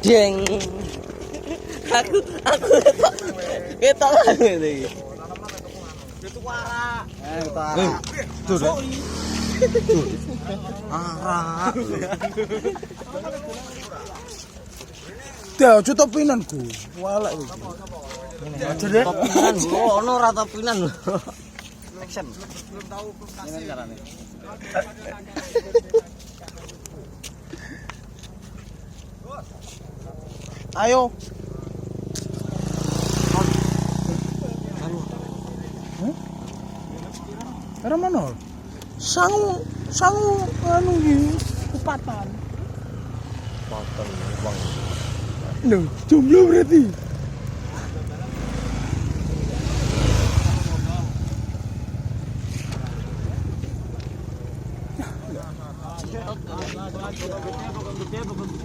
Deng. Aku ketok iki. Itu warak. Tuh. Arak. Dah, cukup pinanku. Walak iki. Aja deh. Topinan lho, ono ora topinan lho. Action. Belum tahu prestasi. Gimana caranya? Ayo. Era mana? Sangu anu iki kupatan. Potong wong. Lho, jomblo berarti. Gede.